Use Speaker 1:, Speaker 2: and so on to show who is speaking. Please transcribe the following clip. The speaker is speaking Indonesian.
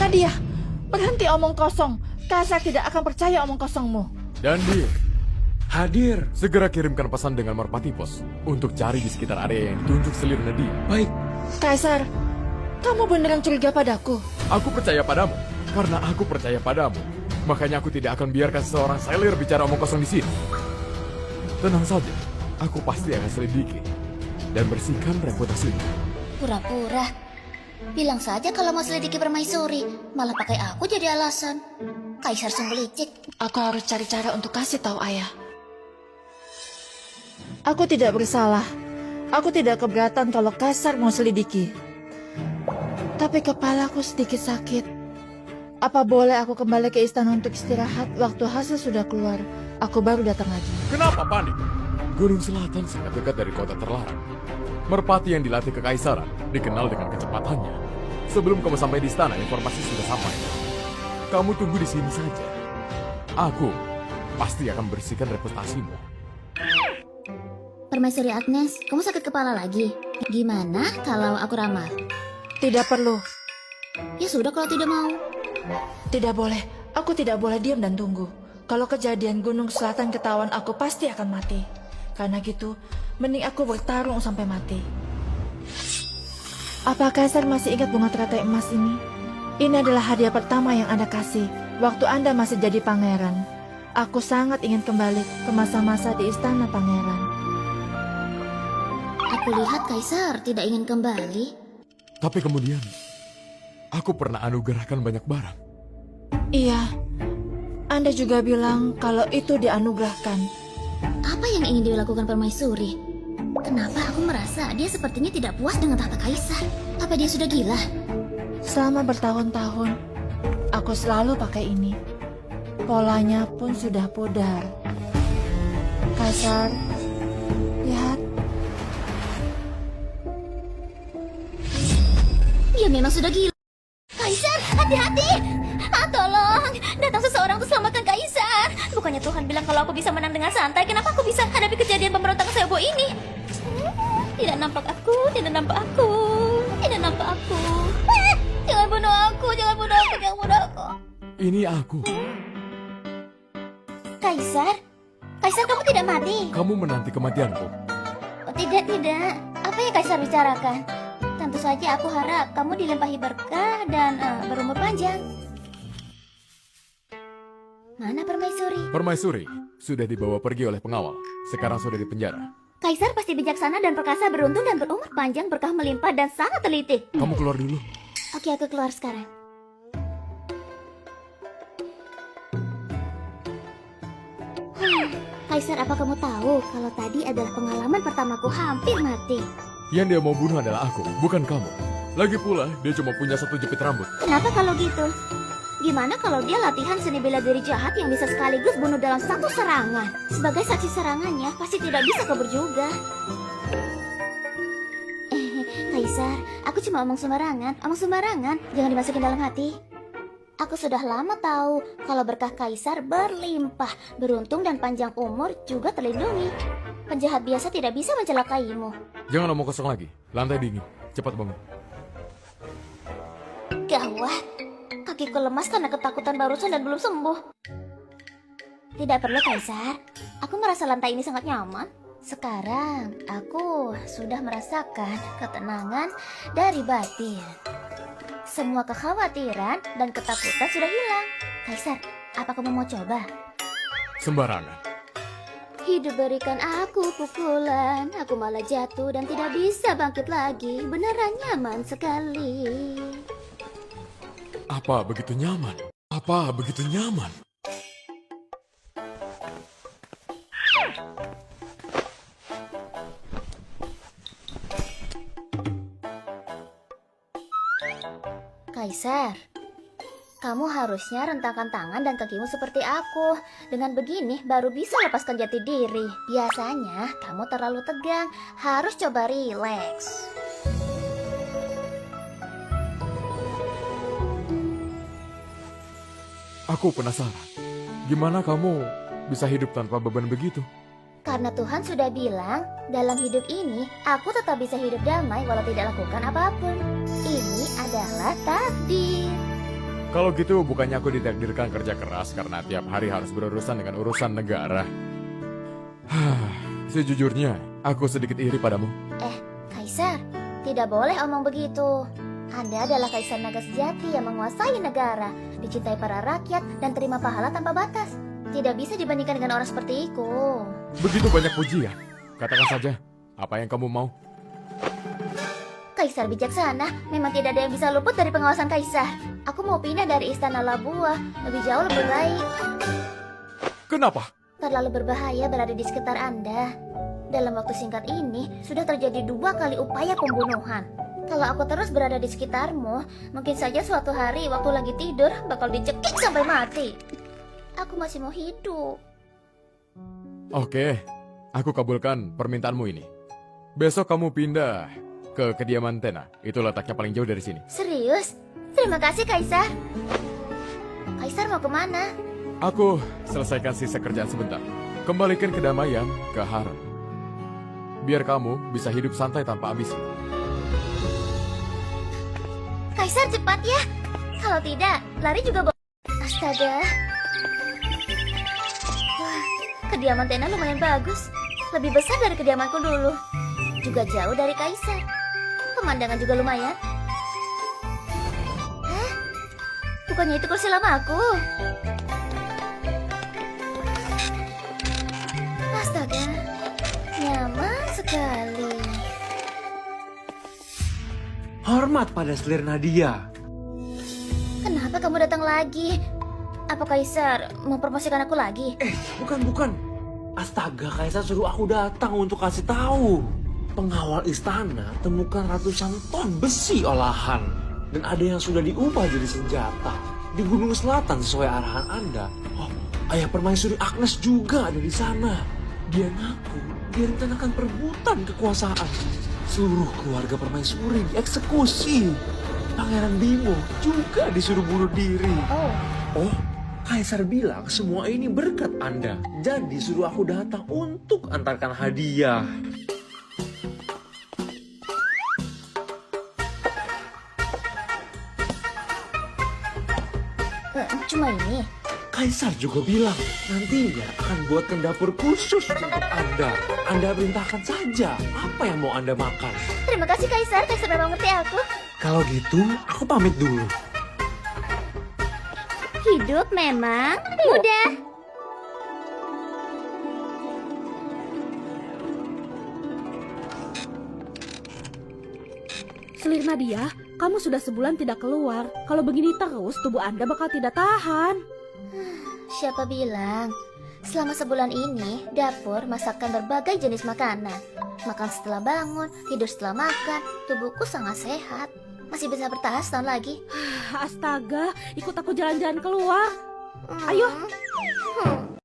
Speaker 1: Nadia, berhenti omong kosong. Kaisar tidak akan percaya omong kosongmu.
Speaker 2: Dan dia hadir. Segera kirimkan pesan dengan merpati pos untuk cari di sekitar area yang ditunjuk selir Nadia.
Speaker 3: Baik.
Speaker 1: Kaisar, kamu beneran curiga padaku?
Speaker 2: Aku percaya padamu karena aku percaya padamu. Makanya aku tidak akan biarkan seorang selir bicara omong kosong di sini. Tenang saja, aku pasti akan selidiki dan bersihkan reputasimu.
Speaker 4: Pura-pura. Bilang saja kalau mau selidiki permaisuri, malah pakai aku jadi alasan. Kaisar sungguh licik.
Speaker 1: Aku harus cari cara untuk kasih tahu ayah. Aku tidak bersalah. Aku tidak keberatan kalau Kaisar mau selidiki. Tapi kepalaku sedikit sakit. Apa boleh aku kembali ke istana untuk istirahat waktu hasil sudah keluar? Aku baru datang lagi.
Speaker 2: Kenapa panik? Gunung Selatan sangat dekat dari kota terlarang. Merpati yang dilatih kekaisaran dikenal dengan kecepatannya. Sebelum kamu sampai di istana, informasi sudah sampai. Kamu tunggu di sini saja. Aku pasti akan bersihkan reputasimu.
Speaker 4: Permaisuri Agnes, kamu sakit kepala lagi? Gimana kalau aku ramal?
Speaker 1: Tidak perlu.
Speaker 4: Ya sudah kalau tidak mau.
Speaker 1: Tidak boleh. Aku tidak boleh diam dan tunggu. Kalau kejadian Gunung Selatan ketahuan, aku pasti akan mati. Karena gitu, mending aku bertarung sampai mati. Apa Kaisar masih ingat bunga teratai emas ini? Ini adalah hadiah pertama yang Anda kasih waktu Anda masih jadi pangeran. Aku sangat ingin kembali ke masa-masa di istana pangeran.
Speaker 4: Aku lihat Kaisar tidak ingin kembali.
Speaker 2: Tapi kemudian, aku pernah anugerahkan banyak barang.
Speaker 1: Iya, Anda juga bilang kalau itu dianugerahkan.
Speaker 4: Apa yang ingin dilakukan permaisuri? Kenapa aku merasa dia sepertinya tidak puas dengan tahta Kaisar? Apa dia sudah gila?
Speaker 1: Selama bertahun-tahun, aku selalu pakai ini. Polanya pun sudah pudar. Kaisar, lihat.
Speaker 4: Dia memang sudah gila. Kaisar, hati-hati! Tolong, datang seseorang untuk selamatkan Kaisar. Bukannya Tuhan bilang kalau aku bisa menang dengan santai, kenapa aku bisa hadapi kejadian pemberontakan Sebo ini? Tidak nampak aku, tidak nampak aku, tidak nampak aku. Jangan bunuh aku, jangan bunuh aku, jangan bunuh aku.
Speaker 2: Ini aku.
Speaker 4: Kaisar? Kaisar, kamu tidak mati?
Speaker 2: Kamu menanti kematianku.
Speaker 4: Oh, tidak, tidak. Apa yang Kaisar bicarakan? Tentu saja aku harap kamu dilimpahi berkah dan berumur panjang. Mana permaisuri?
Speaker 2: Permaisuri sudah dibawa pergi oleh pengawal. Sekarang sudah di penjara.
Speaker 4: Kaisar pasti bijaksana dan perkasa, beruntung dan berumur panjang, berkah melimpah dan sangat teliti.
Speaker 2: Kamu keluar dulu.
Speaker 4: Oke, aku keluar sekarang. Kaisar, apa kamu tahu kalau tadi adalah pengalaman pertamaku hampir mati?
Speaker 2: Yang dia mau bunuh adalah aku, bukan kamu. Lagi pula, dia cuma punya satu jepit rambut.
Speaker 4: Kenapa kalau gitu? Gimana kalau dia latihan seni bela diri jahat yang bisa sekaligus bunuh dalam satu serangan? Sebagai saksi serangannya, pasti tidak bisa kabur juga. Kaisar, aku cuma omong sembarangan. Jangan dimasukin dalam hati. Aku sudah lama tahu kalau berkah Kaisar berlimpah, beruntung dan panjang umur juga terlindungi. Penjahat biasa tidak bisa mencelakaimu.
Speaker 2: Jangan omong kosong lagi, lantai dingin. Cepat bangun.
Speaker 4: Gawat, kakiku lemas karena ketakutan barusan dan belum sembuh. Tidak perlu Kaisar, aku merasa lantai ini sangat nyaman. Sekarang aku sudah merasakan ketenangan dari batin. Semua kekhawatiran dan ketakutan sudah hilang. Kaisar, apa kamu mau coba?
Speaker 2: Sembarangan.
Speaker 4: Hidup berikan aku pukulan, aku malah jatuh dan tidak bisa bangkit lagi. Beneran nyaman sekali.
Speaker 2: Apa begitu nyaman? Apa begitu nyaman?
Speaker 4: Kaisar, kamu harusnya rentangkan tangan dan kakimu seperti aku. Dengan begini baru bisa lepaskan jati diri. Biasanya kamu terlalu tegang, harus coba rileks.
Speaker 2: Aku penasaran, gimana kamu bisa hidup tanpa beban begitu?
Speaker 4: Karena Tuhan sudah bilang, dalam hidup ini aku tetap bisa hidup damai walau tidak lakukan apapun. Ini adalah takdir.
Speaker 2: Kalau gitu bukannya aku ditakdirkan kerja keras karena tiap hari harus berurusan dengan urusan negara. Sejujurnya, aku sedikit iri padamu.
Speaker 4: Kaisar, tidak boleh omong begitu. Anda adalah kaisar naga sejati yang menguasai negara, dicintai para rakyat, dan terima pahala tanpa batas. Tidak bisa dibandingkan dengan orang seperti Iko.
Speaker 2: Begitu banyak pujian. Katakan saja, apa yang kamu mau?
Speaker 4: Kaisar bijaksana, memang tidak ada yang bisa luput dari pengawasan kaisar. Aku mau pindah dari istana Labua, lebih jauh lebih baik.
Speaker 2: Kenapa?
Speaker 4: Terlalu berbahaya berada di sekitar Anda. Dalam waktu singkat ini, sudah terjadi 2 kali upaya pembunuhan. Kalau aku terus berada di sekitarmu, mungkin saja suatu hari waktu lagi tidur bakal dicekik sampai mati. Aku masih mau hidup.
Speaker 2: Oke, aku kabulkan permintaanmu ini. Besok kamu pindah ke kediaman Tena. Itu letaknya paling jauh dari sini.
Speaker 4: Serius? Terima kasih, Kaisar. Kaisar mau kemana?
Speaker 2: Aku selesaikan sisa kerjaan sebentar. Kembalikan kedamaian ke harem. Biar kamu bisa hidup santai tanpa ambisi.
Speaker 4: Kaisar cepat ya. Kalau tidak, lari juga boleh. Astaga. Wah, kediaman Tena lumayan bagus. Lebih besar dari kediamanku dulu. Juga jauh dari Kaisar. Pemandangan juga lumayan. Hah? Bukannya itu kursi lama aku? Astaga. Nyaman sekali.
Speaker 3: Hormat pada selir Nadia.
Speaker 4: Kenapa kamu datang lagi? Apa Kaisar mempromosikan aku lagi?
Speaker 3: Bukan. Astaga, Kaisar suruh aku datang untuk kasih tahu. Pengawal istana temukan ratusan ton besi olahan. Dan ada yang sudah diubah jadi senjata. Di Gunung Selatan sesuai arahan Anda. Oh, ayah permaisuri Agnes juga ada di sana. Dia ngaku dia rencanakan perebutan kekuasaan. Seluruh keluarga permaisuri dieksekusi. Pangeran Bimo juga disuruh bunuh diri. Oh, Kaisar bilang semua ini berkat Anda. Jadi suruh aku datang untuk antarkan hadiah.
Speaker 4: Cuma ini.
Speaker 3: Kaisar juga bilang nantinya akan buatkan dapur khusus untuk Anda. Anda perintahkan saja apa yang mau Anda makan.
Speaker 4: Terima kasih Kaisar, Kaisar memang ngerti aku.
Speaker 3: Kalau gitu, aku pamit dulu.
Speaker 4: Hidup memang mudah.
Speaker 5: Selir Nadia, kamu sudah sebulan tidak keluar. Kalau begini terus, tubuh Anda bakal tidak tahan.
Speaker 4: Siapa bilang? Selama sebulan ini, dapur masakkan berbagai jenis makanan. Makan setelah bangun, tidur setelah makan. Tubuhku sangat sehat. Masih bisa bertahan setahun lagi.
Speaker 5: Astaga, ikut aku jalan-jalan keluar. Ayo.